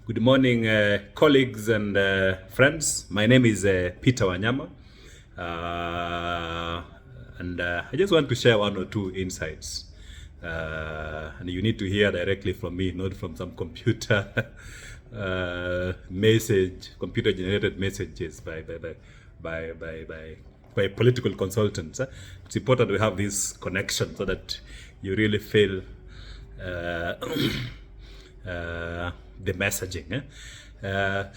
Good morning, colleagues and friends. My name is Peter Wanyama, and I just want to share one or two insights. And you need to hear directly from me, not from some computer computer-generated messages by political consultants. It's important we have this connection so that you really feel the messaging.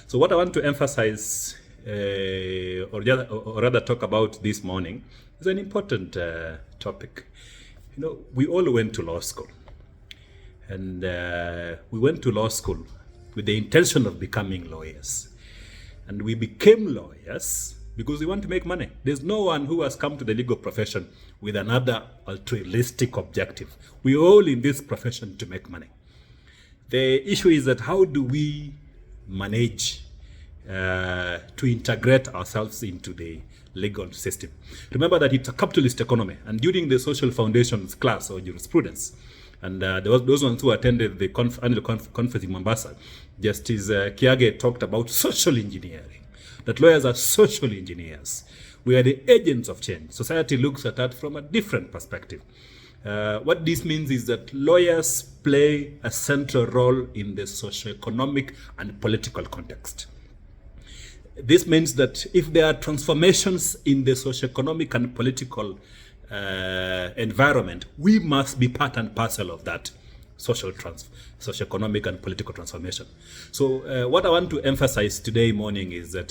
So what I want to emphasize or rather talk about this morning is an important topic. You know, we all went to law school, and we went to law school with the intention of becoming lawyers, and we became lawyers because we want to make money. There's no one who has come to the legal profession with another altruistic objective. We're all in this profession to make money. The issue is that how do we manage to integrate ourselves into the legal system? Remember that it's a capitalist economy, and during the social foundations class or jurisprudence, and there was those ones who attended the annual conference in Mombasa, Justice Kiage talked about social engineering, that lawyers are social engineers. We are the agents of change. Society looks at that from a different perspective. What this means is that lawyers play a central role in the socio-economic and political context. This means that if there are transformations in the socio-economic and political environment, we must be part and parcel of that socio-economic and political transformation. So what I want to emphasize today morning is that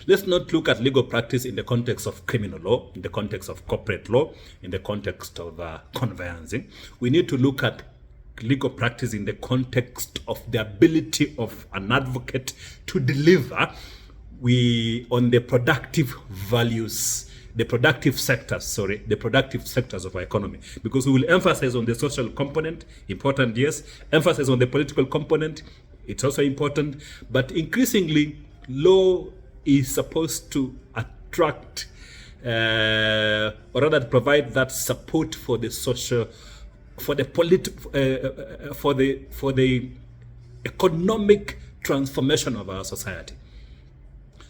let's not look at legal practice in the context of criminal law, in the context of corporate law, in the context of conveyancing. We need to look at legal practice in the context of the ability of an advocate to deliver on the productive values, the productive sectors of our economy, because we will emphasize on the social component, important, yes, emphasis on the political component, it's also important, but increasingly law is supposed to attract or rather provide that support for the social, for the economic transformation of our society.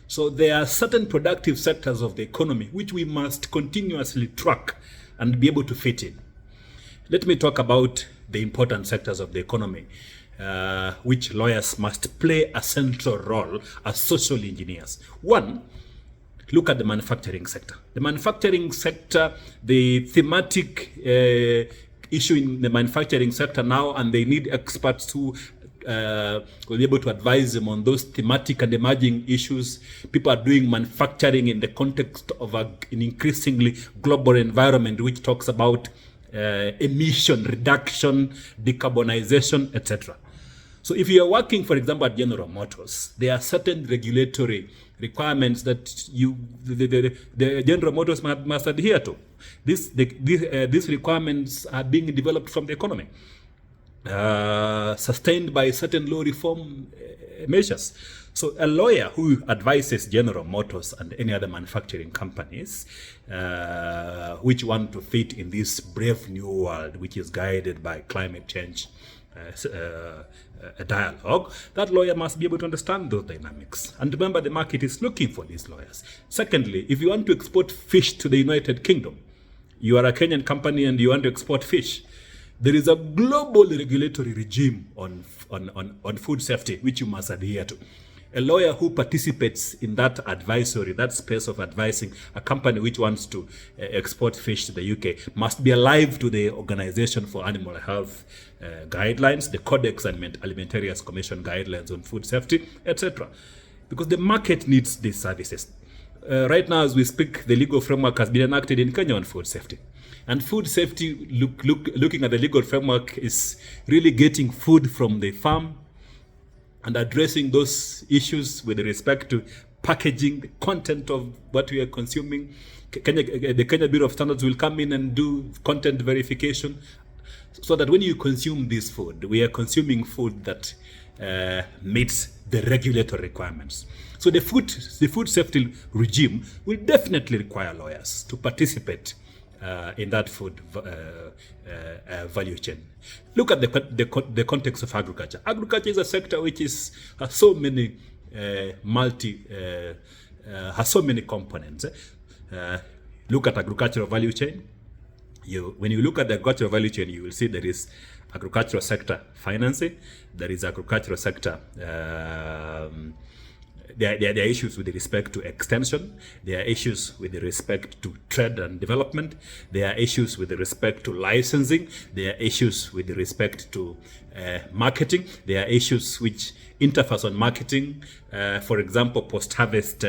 So there are certain productive sectors of the economy which we must continuously track and be able to fit in. Let me talk about the important sectors of the economy which lawyers must play a central role as social engineers. One, look at the manufacturing sector. The manufacturing sector, the thematic issue in the manufacturing sector now, and they need experts who will be able to advise them on those thematic and emerging issues. People are doing manufacturing in the context of an increasingly global environment which talks about emission reduction, decarbonization, etc. So if you are working, for example, at General Motors, there are certain regulatory requirements that the General Motors must adhere to. These requirements are being developed from the economy, sustained by certain law reform measures. So a lawyer who advises General Motors and any other manufacturing companies which want to fit in this brave new world which is guided by climate change a dialogue, that lawyer must be able to understand those dynamics. And remember, the market is looking for these lawyers. Secondly, if you want to export fish to the United Kingdom, you are a Kenyan company and you want to export fish, there is a global regulatory regime on food safety which you must adhere to. A lawyer who participates in that advisory, that space of advising a company which wants to export fish to the UK, must be alive to the Organization for Animal Health guidelines, the Codex Alimentarius Commission guidelines on food safety, etc. Because the market needs these services. Right now, as we speak, the legal framework has been enacted in Kenya on food safety. And food safety, looking at the legal framework, is really getting food from the farm and addressing those issues with respect to packaging, the content of what we are consuming. The Kenya Bureau of Standards will come in and do content verification so that when you consume this food, we are consuming food that meets the regulatory requirements. So the food safety regime will definitely require lawyers to participate in that food value chain. Look at the context of agriculture. Agriculture is a sector which has so many has so many components. Look at agricultural value chain. When you look at the agricultural value chain, you will see there is agricultural sector financing, there is agricultural sector there are issues with respect to extension, there are issues with respect to trade and development, there are issues with respect to licensing, there are issues with respect to marketing, there are issues which interface on marketing, for example, post-harvest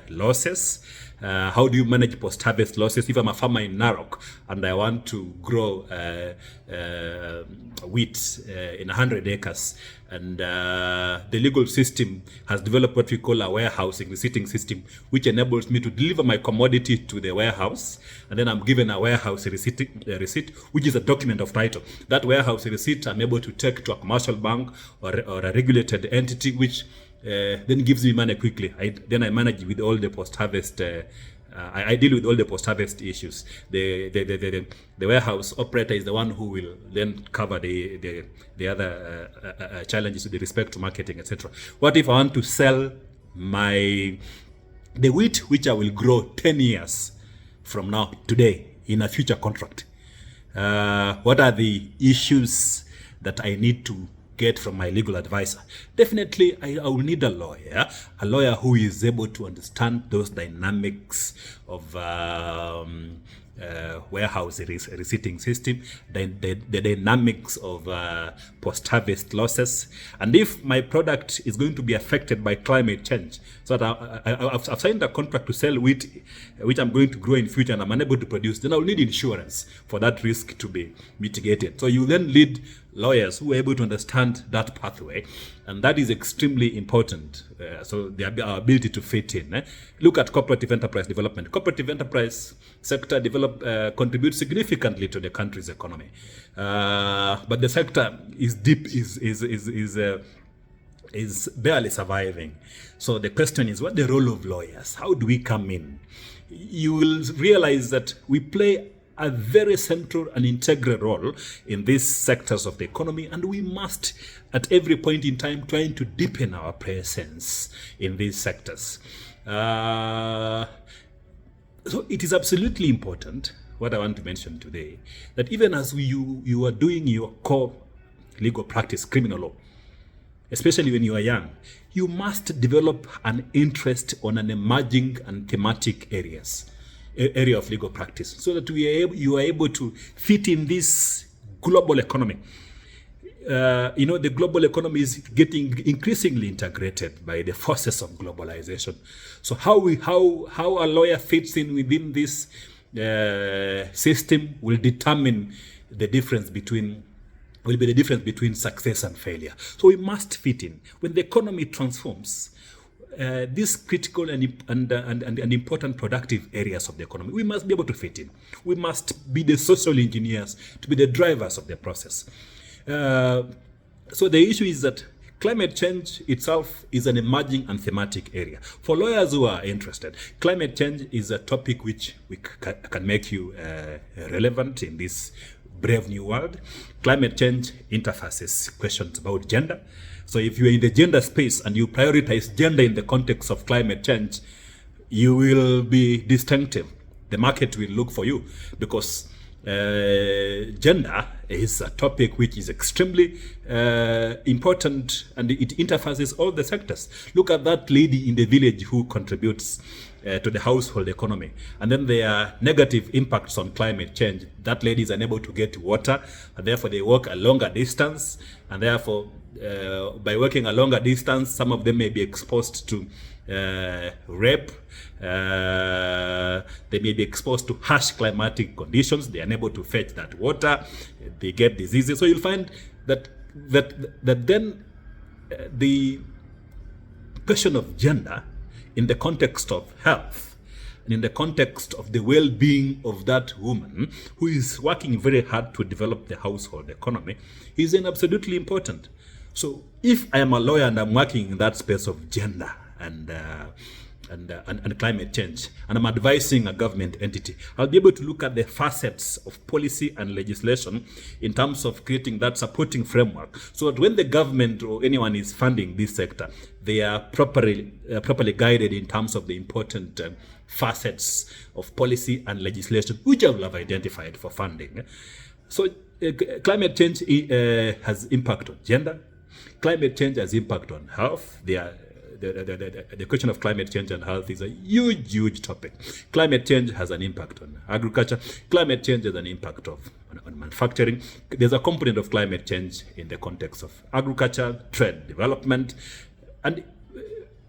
losses. How do you manage post-harvest losses? If I'm a farmer in Narok and I want to grow wheat in 100 acres, and the legal system has developed what we call a warehousing receipting system, which enables me to deliver my commodity to the warehouse, and then I'm given a warehouse receipt, which is a document of title. That warehouse receipt I'm able to take to a commercial bank or a regulated entity, which then gives me money quickly. Then I manage with all the post-harvest. I deal with all the post-harvest issues. The warehouse operator is the one who will then cover the other challenges with respect to marketing, etc. What if I want to sell the wheat which I will grow 10 years from now, today, in a future contract? What are the issues that I need to get from my legal advisor? Definitely, I will need a lawyer who is able to understand those dynamics of warehouse receipting system, the dynamics of post-harvest losses, and if my product is going to be affected by climate change. So that I've signed a contract to sell wheat, which I'm going to grow in future, and I'm unable to produce, then I'll need insurance for that risk to be mitigated. So you then lead lawyers who are able to understand that pathway, and that is extremely important. So our ability to fit in. Look at cooperative enterprise development. Cooperative enterprise sector contributes significantly to the country's economy, but the sector is barely surviving. So the question is, what the role of lawyers? How do we come in? You will realize that we play a very central and integral role in these sectors of the economy, and we must, at every point in time, trying to deepen our presence in these sectors. So it is absolutely important, what I want to mention today, that even as you are doing your core legal practice, criminal law, especially when you are young, you must develop an interest on an emerging and thematic area of legal practice, so that you are able to fit in this global economy. The global economy is getting increasingly integrated by the forces of globalization. So how a lawyer fits in within this system will determine the difference between success and failure. So we must fit in. When the economy transforms, these critical and important productive areas of the economy, we must be able to fit in. We must be the social engineers to be the drivers of the process. So the issue is that climate change itself is an emerging and thematic area. For lawyers who are interested, climate change is a topic which can make you relevant in this brave new world. Climate change interfaces questions about gender. So if you're in the gender space and you prioritize gender in the context of climate change, you will be distinctive. The market will look for you, because gender is a topic which is extremely important, and it interfaces all the sectors. Look at that lady in the village who contributes to the household economy, and then there are negative impacts on climate change. That lady is unable to get water, and therefore they walk a longer distance, and therefore by working a longer distance, some of them may be exposed to rape. They may be exposed to harsh climatic conditions. They are unable to fetch that water. They get diseases. So you'll find that then the question of gender in the context of health and in the context of the well-being of that woman who is working very hard to develop the household economy is then absolutely important. So if I am a lawyer and I'm working in that space of gender and and climate change, and I'm advising a government entity, I'll be able to look at the facets of policy and legislation in terms of creating that supporting framework, so that when the government or anyone is funding this sector, they are properly guided in terms of the important facets of policy and legislation which I will have identified for funding. So climate change has impact on gender. Climate change has impact on health. The question of climate change and health is a huge topic. Climate change has an impact on agriculture. Climate change has an impact on manufacturing. There's a component of climate change in the context of agriculture, trade, development. And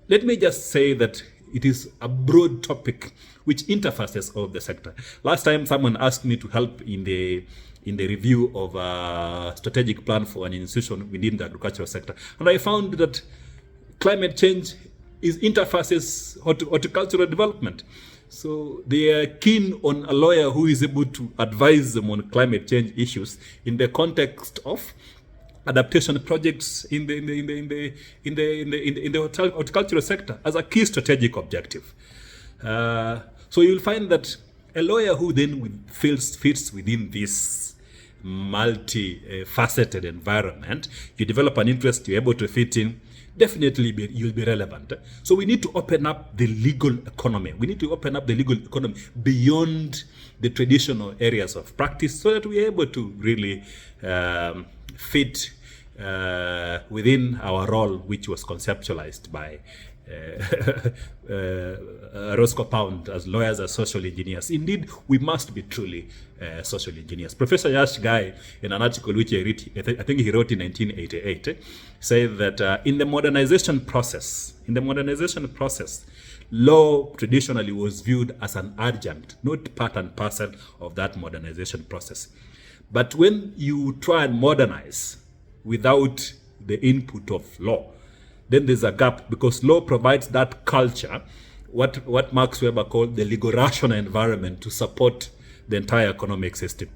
let me just say that it is a broad topic which interfaces all of the sector. Last time someone asked me to help in the review of a strategic plan for an institution within the agricultural sector. And I found that climate change interfaces horticultural development. So they are keen on a lawyer who is able to advise them on climate change issues in the context of adaptation projects in the horticultural sector as a key strategic objective. So you'll find that a lawyer who then fits within this multi-faceted environment, you develop an interest, you're able to fit in, definitely you'll be relevant. So we need to open up the legal economy. We need to open up the legal economy beyond the traditional areas of practice, so that we're able to really fit within our role, which was conceptualized by Roscoe Pound as lawyers, as social engineers. Indeed, we must be truly social engineers. Professor Yash Guy, in an article which I think he wrote in 1988, said that in the modernization process, law traditionally was viewed as an adjunct, not part and parcel of that modernization process. But when you try and modernize without the input of law, then there's a gap, because law provides that culture, what Max Weber called the legal rational environment to support the entire economic system.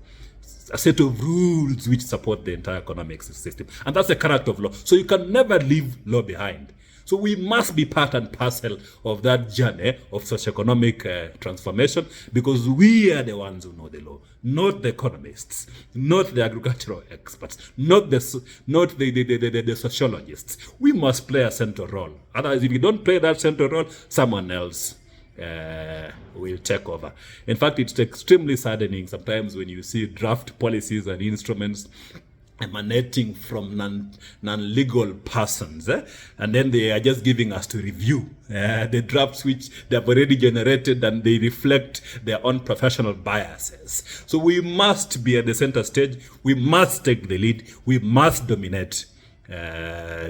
A set of rules which support the entire economic system. And that's the character of law. So you can never leave law behind. So we must be part and parcel of that journey of socioeconomic transformation, because we are the ones who know the law, not the economists, not the agricultural experts, not the sociologists. We must play a central role. Otherwise, if you don't play that central role, someone else will take over. In fact, it's extremely saddening sometimes when you see draft policies and instruments emanating from non-legal persons, and then they are just giving us to review the drafts which they have already generated, and they reflect their own professional biases. So we must be at the center stage. We must take the lead. We must dominate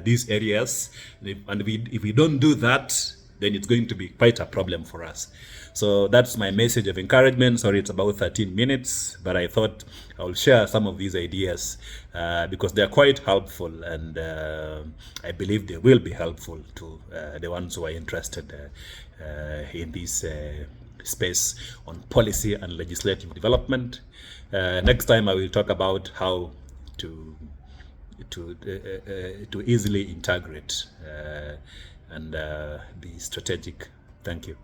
these areas. And if we don't do that, then it's going to be quite a problem for us. So that's my message of encouragement. Sorry, it's about 13 minutes, but I thought I will share some of these ideas because they're quite helpful, and I believe they will be helpful to the ones who are interested in this space on policy and legislative development. Next time I will talk about how to easily integrate and be strategic. Thank you.